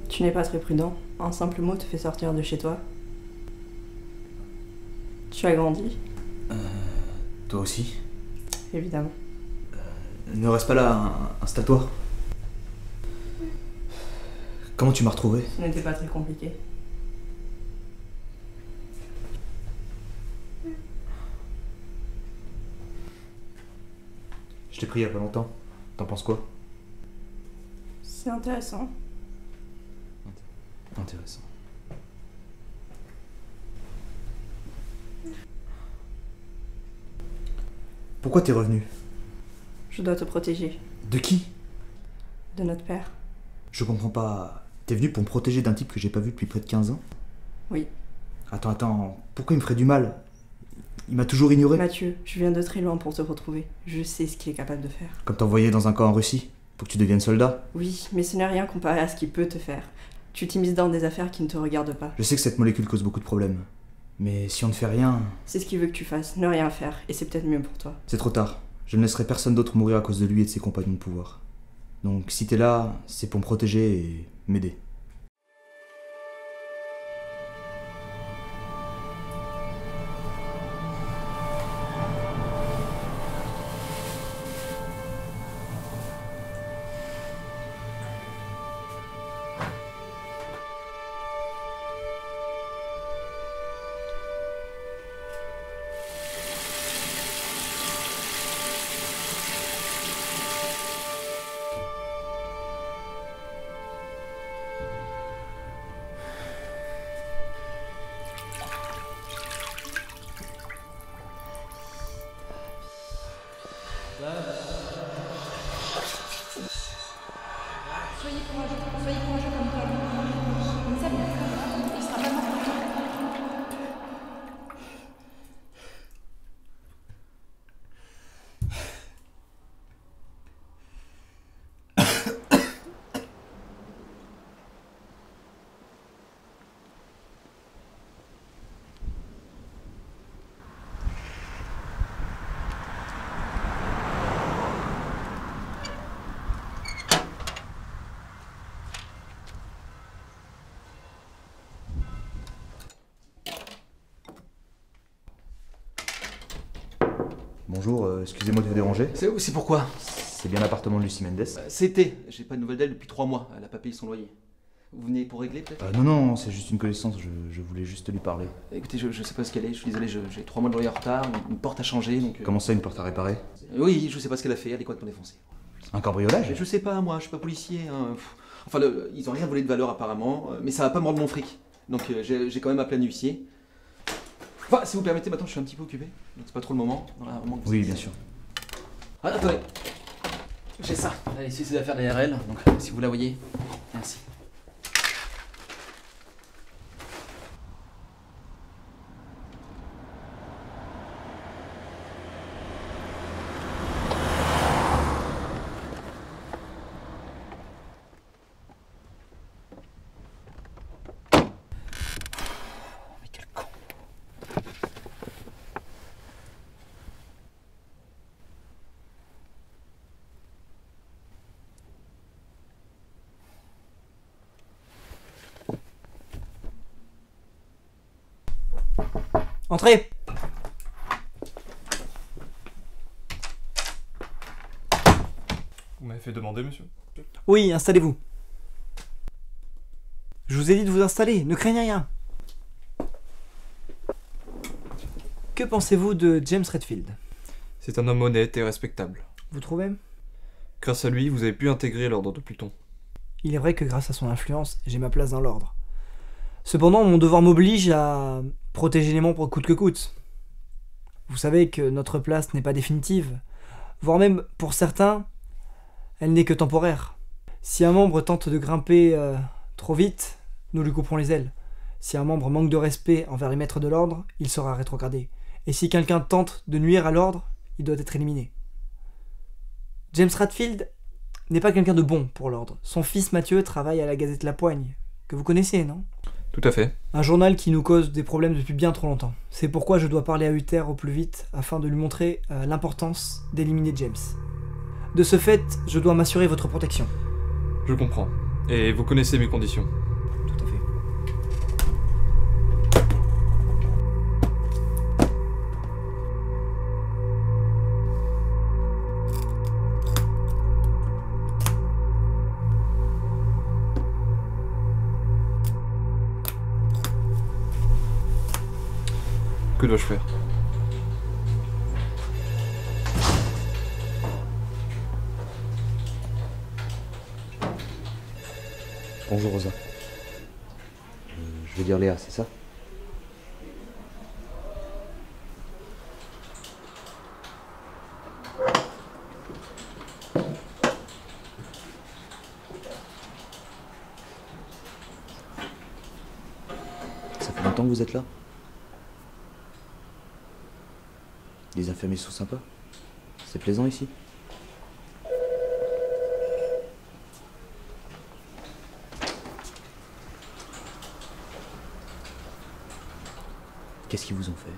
Tu n'es pas très prudent. Un simple mot te fait sortir de chez toi. Tu as grandi. Toi aussi? Évidemment. Ne reste pas là, installe-toi. Comment tu m'as retrouvé? Ce n'était pas très compliqué. Je t'ai pris il y a pas longtemps. T'en penses quoi? C'est intéressant. Intéressant. Pourquoi t'es revenu? Je dois te protéger. De qui? De notre père. Je comprends pas. T'es venu pour me protéger d'un type que j'ai pas vu depuis près de 15 ans? Oui. Attends, pourquoi il me ferait du mal? Il m'a toujours ignoré. Mathieu, je viens de très loin pour te retrouver. Je sais ce qu'il est capable de faire. Comme t'envoyais dans un camp en Russie, pour que tu deviennes soldat. Oui, mais ce n'est rien comparé à ce qu'il peut te faire. Tu t'immisces dans des affaires qui ne te regardent pas. Je sais que cette molécule cause beaucoup de problèmes. Mais si on ne fait rien... C'est ce qu'il veut que tu fasses, ne rien faire, et c'est peut-être mieux pour toi. C'est trop tard. Je ne laisserai personne d'autre mourir à cause de lui et de ses compagnons de pouvoir. Donc si t'es là, c'est pour me protéger et m'aider. Soyez courageux comme toi. Comme ça, il sera pas mort. Bonjour, excusez-moi de vous déranger. C'est pourquoi? C'est bien l'appartement de Lucie Mendes? C'était. J'ai pas de nouvelles d'elle depuis 3 mois. Elle a pas payé son loyer. Vous venez pour régler peut-être? Non, c'est juste une connaissance, je voulais juste lui parler. Écoutez, je sais pas ce qu'elle est, je suis désolé, j'ai 3 mois de loyer en retard, une porte à changer donc. Comment ça, une porte à réparer? Oui, je sais pas ce qu'elle a fait, elle est complètement défoncée. Un cambriolage? Je sais pas, moi, je suis pas policier. Hein. Enfin, ils ont rien volé de valeur apparemment, mais ça va pas mordre mon fric. Donc j'ai quand même appelé un huissier. Enfin, si vous permettez, maintenant je suis un petit peu occupé, donc c'est pas trop le moment. Oui, bien sûr. Ah, attendez. J'ai ça. Allez, c'est des affaires d'ARL, donc si vous la voyez, merci. Mais quel con. Entrez! Vous m'avez fait demander, monsieur? Oui, installez-vous. Je vous ai dit de vous installer, ne craignez rien. Que pensez-vous de James Redfield? C'est un homme honnête et respectable. Vous trouvez? Grâce à lui, vous avez pu intégrer l'ordre de Pluton. Il est vrai que grâce à son influence, j'ai ma place dans l'ordre. Cependant, mon devoir m'oblige à protéger les membres coûte que coûte. Vous savez que notre place n'est pas définitive, voire même, pour certains, elle n'est que temporaire. Si un membre tente de grimper trop vite, nous lui couperons les ailes. Si un membre manque de respect envers les maîtres de l'ordre, il sera rétrogradé. Et si quelqu'un tente de nuire à l'ordre, il doit être éliminé. James Redfield n'est pas quelqu'un de bon pour l'ordre. Son fils Mathieu travaille à la Gazette La Poigne, que vous connaissez, non? Tout à fait. Un journal qui nous cause des problèmes depuis bien trop longtemps. C'est pourquoi je dois parler à Uther au plus vite, afin de lui montrer l'importance d'éliminer James. De ce fait, je dois m'assurer votre protection. Je comprends. Et vous connaissez mes conditions. Tout à fait. Que dois-je faire? Bonjour Rosa. Je veux dire Léa, c'est ça? Ça fait longtemps que vous êtes là? Les infirmiers sont sympas? C'est plaisant ici? Qu'est-ce qu'ils vous ont fait?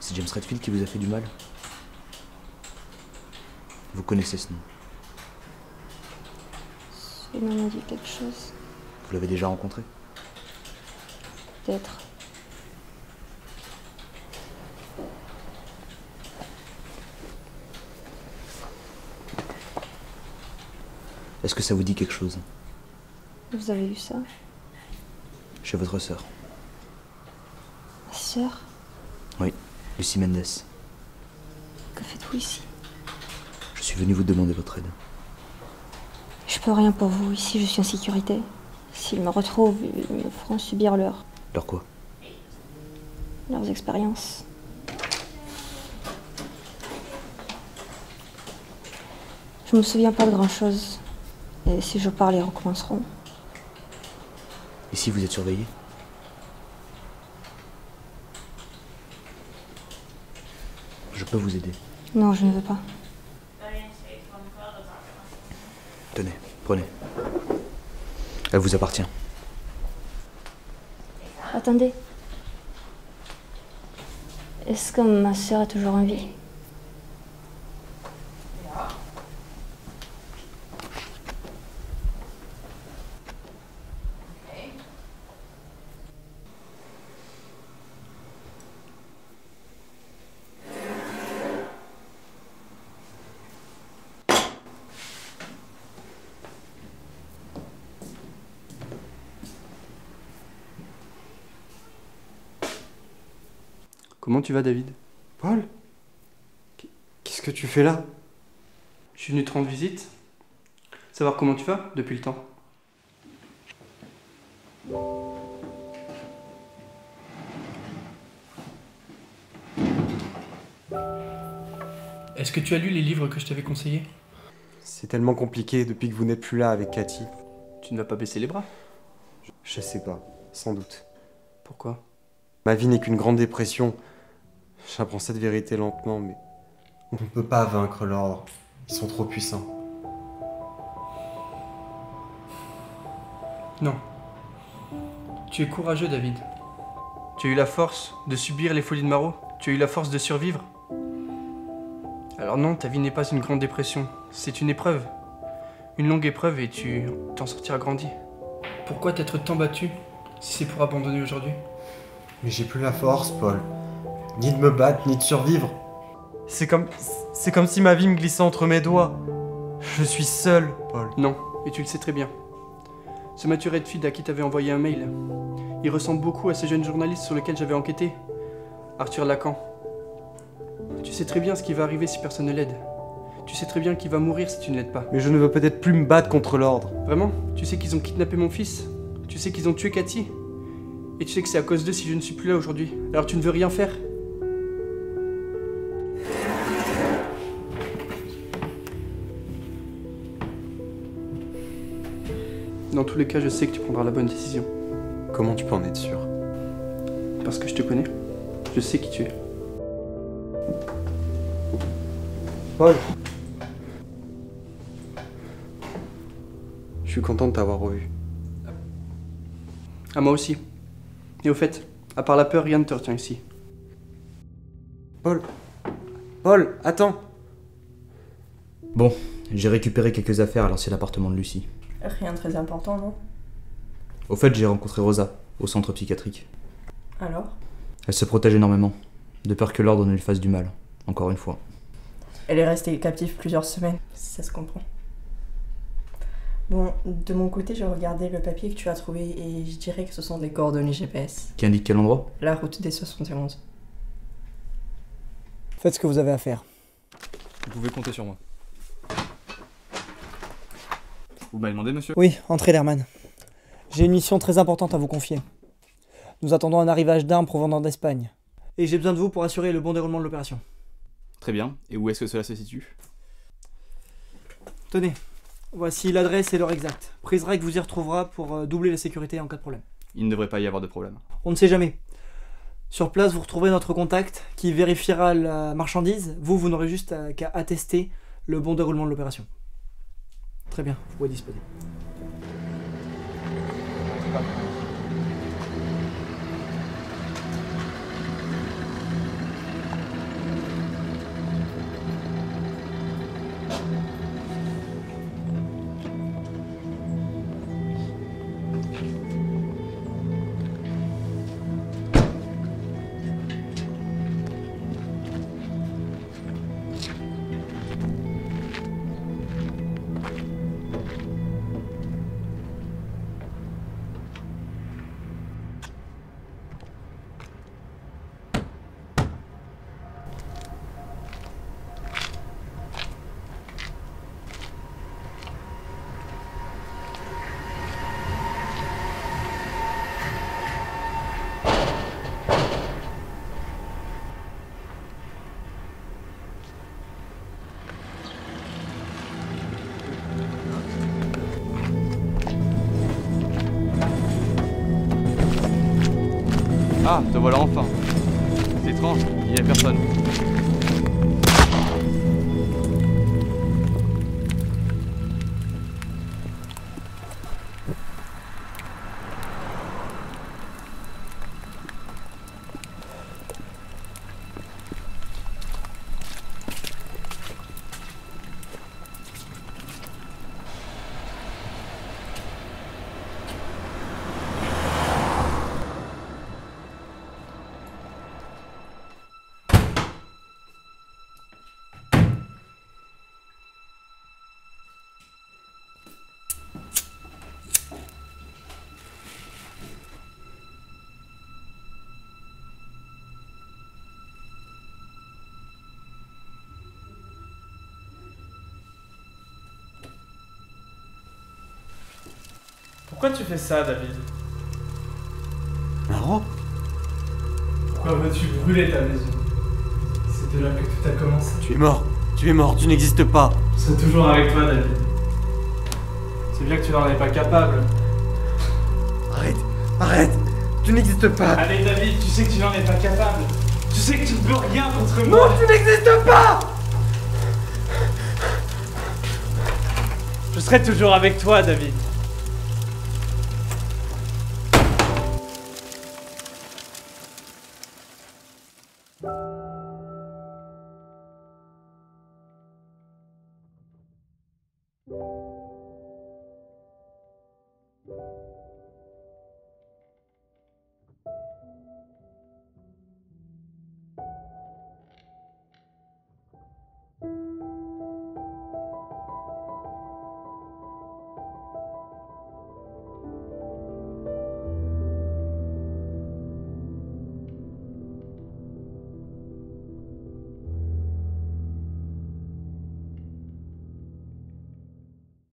C'est James Redfield qui vous a fait du mal? Vous connaissez ce nom? Ce nom me dit quelque chose, Vous l'avez déjà rencontré? peut-être. Est-ce que ça vous dit quelque chose? Vous avez vu ça? Chez votre sœur? Ma sœur? Oui, Lucie Mendes. Que faites-vous ici? Je suis venu vous demander votre aide. Je peux rien pour vous, ici je suis en sécurité. S'ils me retrouvent, ils me feront subir leurs Quoi? expériences. Je me souviens pas de grand-chose. Et si je parle, ils recommenceront. Ici, vous êtes surveillé? Je peux vous aider. Non, je ne veux pas. Tenez, prenez. Elle vous appartient. Attendez. Est-ce que ma sœur est toujours en vie? Comment tu vas, David? Paul? Qu'est-ce que tu fais là? Je suis venu te rendre visite. Savoir comment tu vas depuis le temps. Est-ce que tu as lu les livres que je t'avais conseillés? C'est tellement compliqué depuis que vous n'êtes plus là avec Cathy. Tu ne vas pas baisser les bras? Je sais pas, sans doute. Pourquoi? Ma vie n'est qu'une grande dépression. J'apprends cette vérité lentement, mais on ne peut pas vaincre l'ordre. Ils sont trop puissants. Non. Tu es courageux, David. Tu as eu la force de subir les folies de Marot. Tu as eu la force de survivre. Alors non, ta vie n'est pas une grande dépression. C'est une épreuve. Une longue épreuve et tu t'en sortiras grandi. Pourquoi t'être tant battu si c'est pour abandonner aujourd'hui? Mais j'ai plus la force, Paul. Ni de me battre, ni de survivre. C'est comme si ma vie me glissait entre mes doigts. Je suis seul, Paul. Non, et tu le sais très bien. Ce Mathieu Redfield à qui t'avais envoyé un mail, il ressemble beaucoup à ce jeune journaliste sur lequel j'avais enquêté, Arthur Lacan. Tu sais très bien ce qui va arriver si personne ne l'aide. Tu sais très bien qu'il va mourir si tu ne l'aides pas. Mais je ne veux peut-être plus me battre contre l'ordre. Vraiment? Tu sais qu'ils ont kidnappé mon fils? Tu sais qu'ils ont tué Cathy? Et tu sais que c'est à cause d'eux si je ne suis plus là aujourd'hui. Alors tu ne veux rien faire? Dans tous les cas, je sais que tu prendras la bonne décision. Comment tu peux en être sûr? Parce que je te connais. Je sais qui tu es. Paul! Je suis content de t'avoir revu. Ah, moi aussi. Et au fait, à part la peur, rien ne te retient ici. Paul! Paul, attends! Bon, j'ai récupéré quelques affaires à l'ancien appartement de Lucie. Rien de très important, non? Au fait, j'ai rencontré Rosa, au centre psychiatrique. Alors? Elle se protège énormément, de peur que l'ordre ne lui fasse du mal, encore une fois. Elle est restée captive plusieurs semaines, ça se comprend. Bon, de mon côté, j'ai regardé le papier que tu as trouvé et je dirais que ce sont des coordonnées GPS. Qui indique quel endroit? La route des 71. Faites ce que vous avez à faire. Vous pouvez compter sur moi. Vous m'avez demandé, monsieur? Oui, entrez, Lerman. J'ai une mission très importante à vous confier. Nous attendons un arrivage d'armes provenant d'Espagne. Et j'ai besoin de vous pour assurer le bon déroulement de l'opération. Très bien. Et où est-ce que cela se situe? Tenez, voici l'adresse et l'heure exacte. Prisrec vous y retrouvera pour doubler la sécurité en cas de problème. Il ne devrait pas y avoir de problème. On ne sait jamais. Sur place, vous retrouverez notre contact qui vérifiera la marchandise. Vous n'aurez juste qu'à attester le bon déroulement de l'opération. Très bien, vous pouvez disposer. Ah, te voilà enfin. C'est étrange, il n'y a personne. Pourquoi tu fais ça, David? Maro? Pourquoi veux-tu brûler ta maison? C'est de là que tout a commencé. Tu es mort, tu n'existes pas. Je serai toujours avec toi, David. C'est bien que tu n'en es pas capable. Arrête, tu n'existes pas. Allez, David, tu sais que tu n'en es pas capable. Tu sais que tu ne peux rien contre moi. Non, tu n'existes pas. Je serai toujours avec toi, David. You